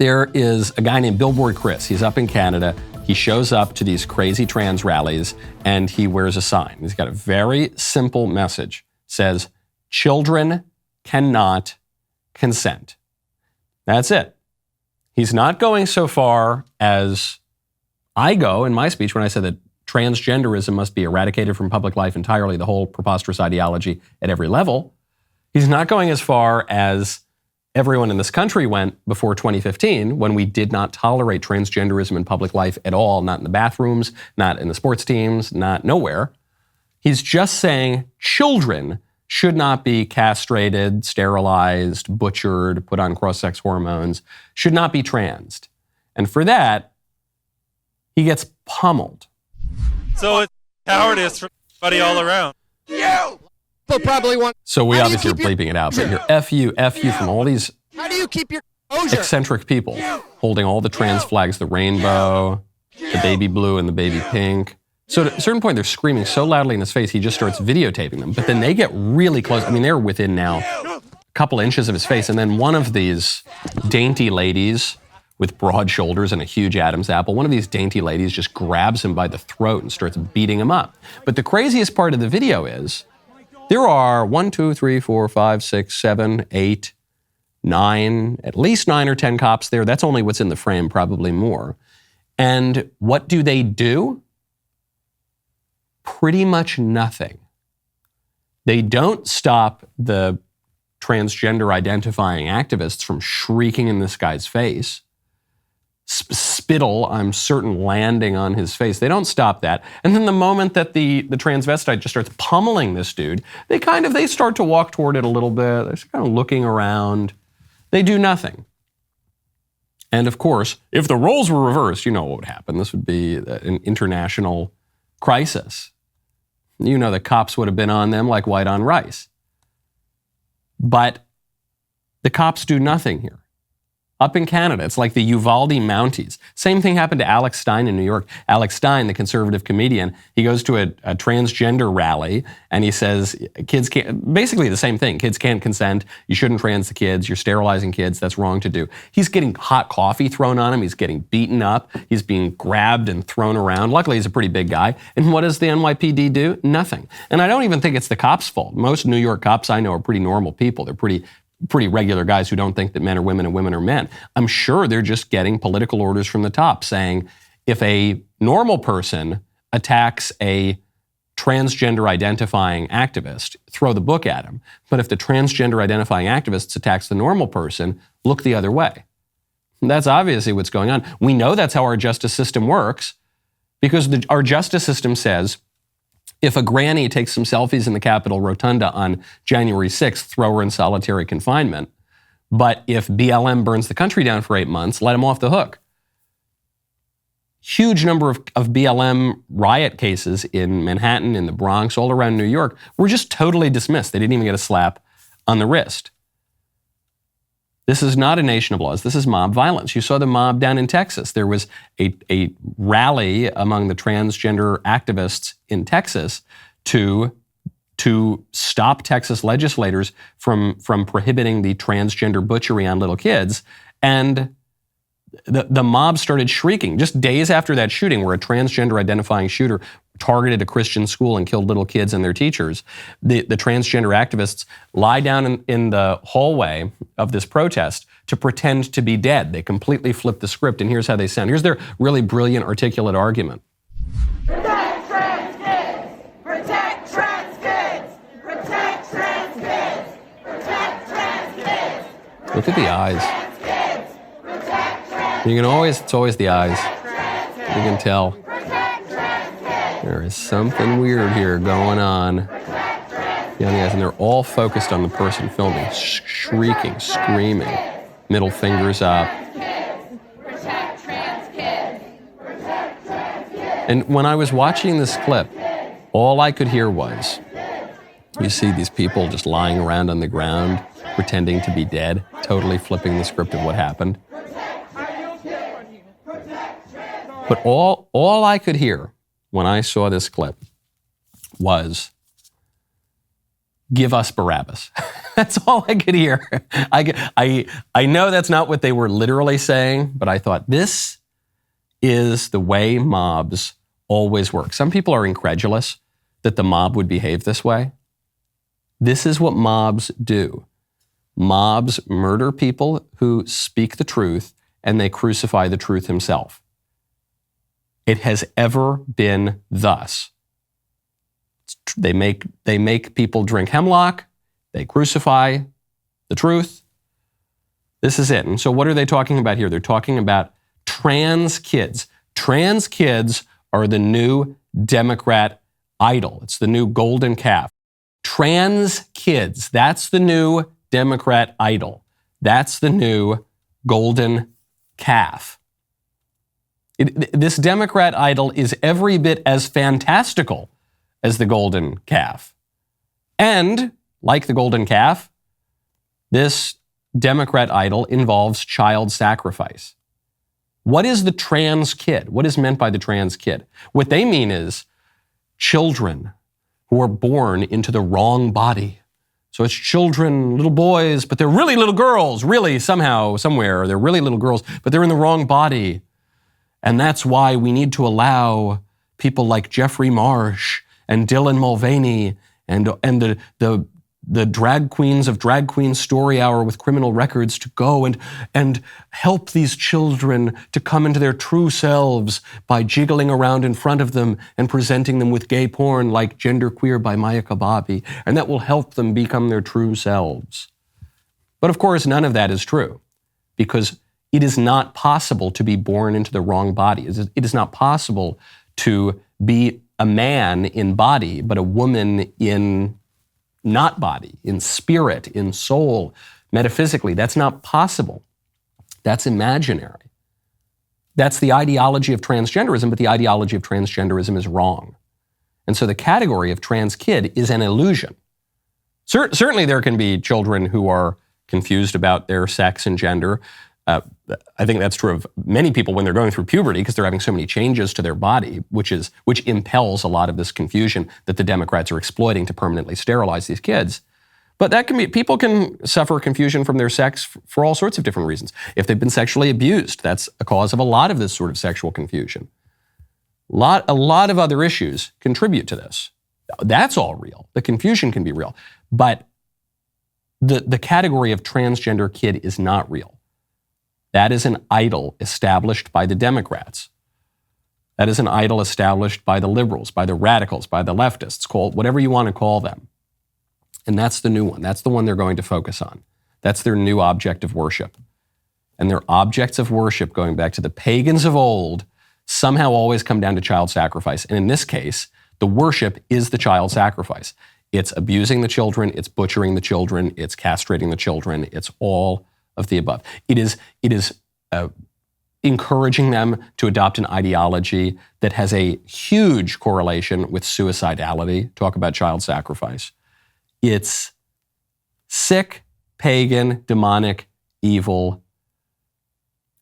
There is a guy named Billboard Chris. He's up in Canada. He shows up to these crazy trans rallies and he wears a sign. He's got a very simple message. It says, children cannot consent. That's it. He's not going so far as I go in my speech when I said that transgenderism must be eradicated from public life entirely, the whole preposterous ideology at every level. He's not going as far as everyone in this country went before 2015 when we did not tolerate transgenderism in public life at all, not in the bathrooms, not in the sports teams, not nowhere. He's just saying children should not be castrated, sterilized, butchered, put on cross-sex hormones, should not be transed. And for that, he gets pummeled. So it's cowardice from everybody all around. You! Probably want. So we obviously are bleeping it out, but you're F you from all these How do you keep your composure? eccentric people holding all the trans flags, the rainbow, the baby blue and the baby pink. So at a certain point, they're screaming so loudly in his face, he just starts videotaping them. But then they get really close. I mean, they're within now a couple inches of his face. And then one of these dainty ladies with broad shoulders and a huge Adam's apple, one of these dainty ladies just grabs him by the throat and starts beating him up. But the craziest part of the video is there are 1, 2, 3, 4, 5, 6, 7, 8, 9, at least 9 or 10 cops there. That's only what's in the frame, probably more. And what do? Pretty much nothing. They don't stop the transgender identifying activists from shrieking in this guy's face. Spittle, I'm certain, landing on his face. They don't stop that. And then the moment that the transvestite just starts pummeling this dude, they start to walk toward it a little bit. They're just kind of looking around. They do nothing. And of course, if the roles were reversed, you know what would happen. This would be an international crisis. You know, the cops would have been on them like white on rice. But the cops do nothing here. Up in Canada, it's like the Uvalde Mounties. Same thing happened to Alex Stein in New York. Alex Stein, the conservative comedian, he goes to a transgender rally and he says, kids can't, basically the same thing. Kids can't consent. You shouldn't trans the kids. You're sterilizing kids. That's wrong to do. He's getting hot coffee thrown on him. He's getting beaten up. He's being grabbed and thrown around. Luckily, he's a pretty big guy. And what does the NYPD do? Nothing. And I don't even think it's the cops' fault. Most New York cops I know are pretty normal people. They're pretty regular guys who don't think that men are women and women are men. I'm sure they're just getting political orders from the top saying, if a normal person attacks a transgender identifying activist, throw the book at him. But if the transgender identifying activist attacks the normal person, look the other way. And that's obviously what's going on. We know that's how our justice system works because our justice system says, if a granny takes some selfies in the Capitol Rotunda on January 6th, throw her in solitary confinement. But if BLM burns the country down for 8 months, let him off the hook. Huge number of BLM riot cases in Manhattan, in the Bronx, all around New York were just totally dismissed. They didn't even get a slap on the wrist. This is not a nation of laws. This is mob violence. You saw the mob down in Texas. There was a rally among the transgender activists in Texas to stop Texas legislators from prohibiting the transgender butchery on little kids. And the mob started shrieking just days after that shooting where a transgender identifying shooter targeted a Christian school and killed little kids and their teachers. The transgender activists lie down in the hallway of this protest to pretend to be dead. They completely flipped the script, and here's how they sound. Here's their really brilliant, articulate argument. Protect trans kids! Protect trans kids! Protect trans kids! Protect trans kids! Look at the eyes. You can it's always the eyes. You can tell. There is something weird here going on. Yeah, the eyes, and they're all focused on the person filming, shrieking, screaming, middle fingers up. And when I was watching this clip, all I could hear was, you see these people just lying around on the ground, pretending to be dead, totally flipping the script of what happened. But all I could hear when I saw this clip was, give us Barabbas. That's all I could hear. I know that's not what they were literally saying, but I thought this is the way mobs always work. Some people are incredulous that the mob would behave this way. This is what mobs do. Mobs murder people who speak the truth, and they crucify the truth himself. It has ever been thus. They make people drink hemlock. They crucify the truth. This is it. And so what are they talking about here? They're talking about trans kids. Trans kids are the new Democrat idol. It's the new golden calf. Trans kids, that's the new Democrat idol. That's the new golden calf. This Democrat idol is every bit as fantastical as the golden calf. And, like the golden calf, this Democrat idol involves child sacrifice. What is the trans kid? What is meant by the trans kid? What they mean is children who are born into the wrong body. So it's children, little boys, but they're really little girls, really somehow, somewhere, they're really little girls, but they're in the wrong body. And that's why we need to allow people like Jeffrey Marsh and Dylan Mulvaney and the drag queens of Drag Queen Story Hour with criminal records to go and help these children to come into their true selves by jiggling around in front of them and presenting them with gay porn like Genderqueer by Maya Kababi, and that will help them become their true selves. But of course, none of that is true, because it is not possible to be born into the wrong body. It is not possible to be a man in body, but a woman in not body, in spirit, in soul, metaphysically. That's not possible. That's imaginary. That's the ideology of transgenderism, but the ideology of transgenderism is wrong. And so the category of trans kid is an illusion. Certainly there can be children who are confused about their sex and gender. I think that's true of many people when they're going through puberty, because they're having so many changes to their body, which impels a lot of this confusion that the Democrats are exploiting to permanently sterilize these kids. But people can suffer confusion from their sex for all sorts of different reasons. If they've been sexually abused, that's a cause of a lot of this sort of sexual confusion. A lot of other issues contribute to this. That's all real. The confusion can be real. But the category of transgender kid is not real. That is an idol established by the Democrats. That is an idol established by the liberals, by the radicals, by the leftists, call it whatever you want to call them. And that's the new one. That's the one they're going to focus on. That's their new object of worship. And their objects of worship, going back to the pagans of old, somehow always come down to child sacrifice. And in this case, the worship is the child sacrifice. It's abusing the children, it's butchering the children, it's castrating the children, it's all of the above. It is encouraging them to adopt an ideology that has a huge correlation with suicidality. Talk about child sacrifice. It's sick, pagan, demonic, evil,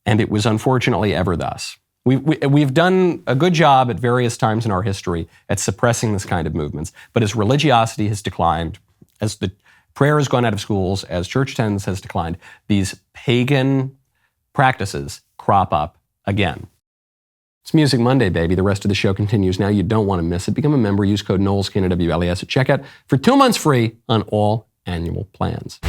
and it was unfortunately ever thus. We've done a good job at various times in our history at suppressing this kind of movements, but as religiosity has declined, as the prayer has gone out of schools, as church attendance has declined, these pagan practices crop up again. It's Music Monday, baby. The rest of the show continues now. You don't want to miss it. Become a member. Use code Knowles, KNWLES at checkout for 2 months free on all annual plans.